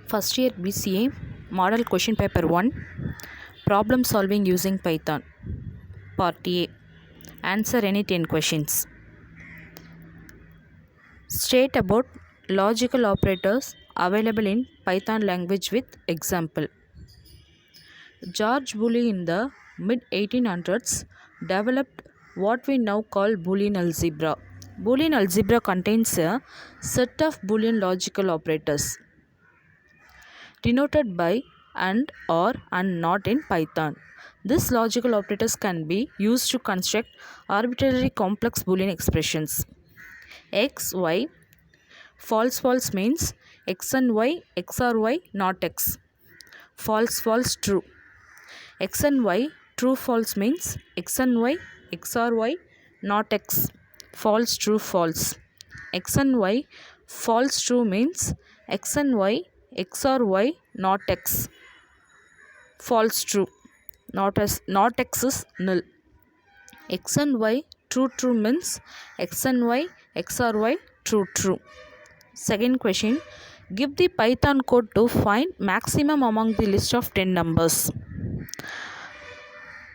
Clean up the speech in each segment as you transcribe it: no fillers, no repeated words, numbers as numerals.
First year BCA Model Question Paper 1 Problem Solving Using Python Part A Answer any 10 questions. State about logical operators available in Python language with example. George Boole in the mid 1800s developed what we now call Boolean algebra. Boolean algebra contains a set of Boolean logical operators denoted by and, or, and not in Python. These logical operators can be used to construct arbitrarily complex Boolean expressions. X, Y, false, false means X and Y, X or Y, not X. False, false, true. X and Y, true, false means X and Y, X or Y, not X. False, true, false. X and Y, false, true means X and Y, X or Y, not X. False, true. Not X is null. X and Y, true, true means X and Y, X or Y, true, true. Second question, give the Python code to find maximum among the list of 10 numbers.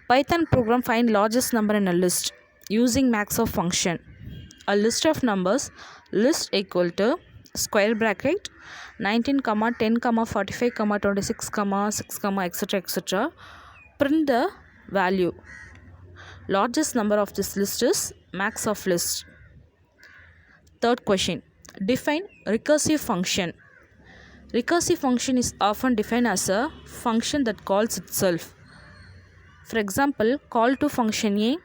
Python program find largest number in a list using max of function. A list of numbers, list equal to square bracket 19, 10, 45, 26, 6, etc. Print the value. Largest number of this list is max of list. Third question, define recursive function. Recursive function is often defined as a function that calls itself. For example, call to function A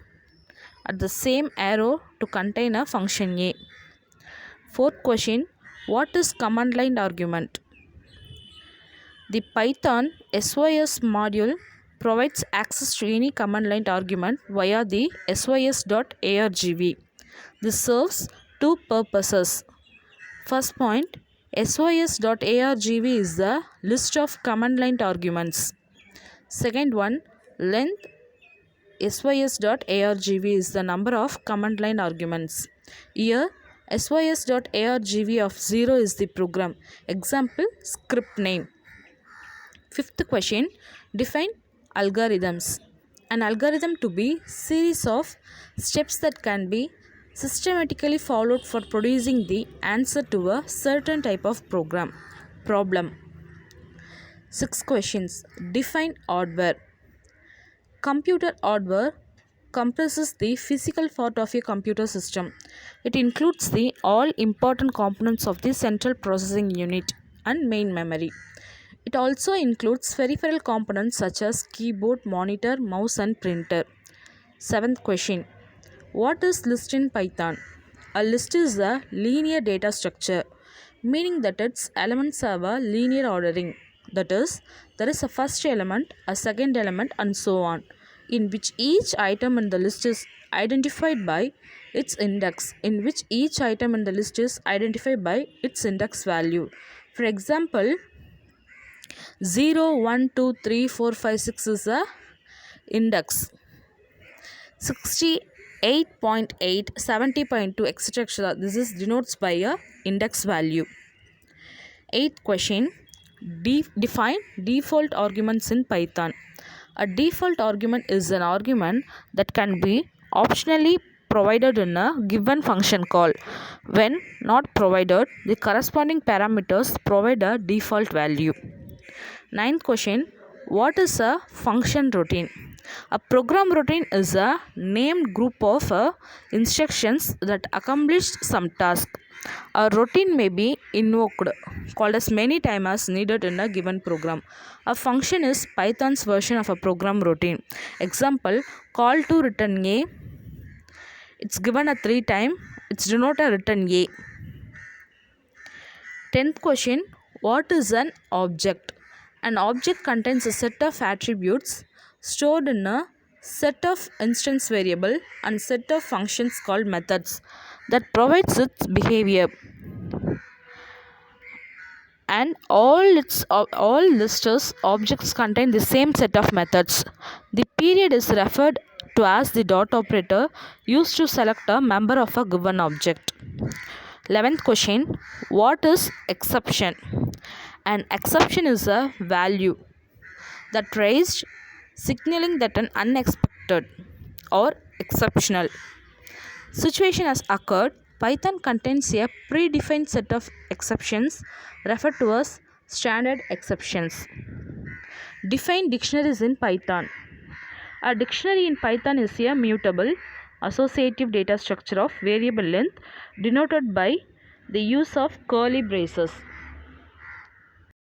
at the same arrow to contain a function A. Fourth question, what is command line argument? The Python SYS module provides access to any command line argument via the sys.argv. This serves two purposes. First point, sys.argv is the list of command line arguments. Second one, length sys.argv is the number of command line arguments. Here, sys.argv of 0 is the program. Example, script name. Fifth question, define algorithms. An algorithm to be series of steps that can be systematically followed for producing the answer to a certain type of problem. 6 questions, define hardware. Computer hardware comprises the physical part of a computer system. It includes the all important components of the central processing unit and main memory. It also includes peripheral components such as keyboard, monitor, mouse and printer. 7th question, what is list in Python? A list is a linear data structure, meaning that its elements have a linear ordering. That is, there is a first element, a second element and so on, in which each item in the list is identified by its index, in which each item in the list is identified by its index value. For example, 0, 1, 2, 3, 4, 5, 6 is a index. 68.8, 70.2, etc. This is denotes by a index value. 8th question, define default arguments in Python. A default argument is an argument that can be optionally provided in a given function call. When not provided, the corresponding parameters provide a default value. 9th question, what is a function routine? A program routine is a named group of instructions that accomplish some task. A routine may be invoked, called as many times as needed in a given program. A function is Python's version of a program routine. Example, call to return A. It's given a 3 times. It's denoted return A. 10th question, what is an object? An object contains a set of attributes stored in a set of instance variable and set of functions called methods that provides its behavior. And all listers objects contain the same set of methods. The period is referred to as the dot operator used to select a member of a given object. 11th question, what is exception? An exception is a value that raised, signaling that an unexpected or exceptional situation has occurred. Python contains a predefined set of exceptions referred to as standard exceptions. Define dictionaries in Python. A dictionary in Python is a mutable associative data structure of variable length denoted by the use of curly braces.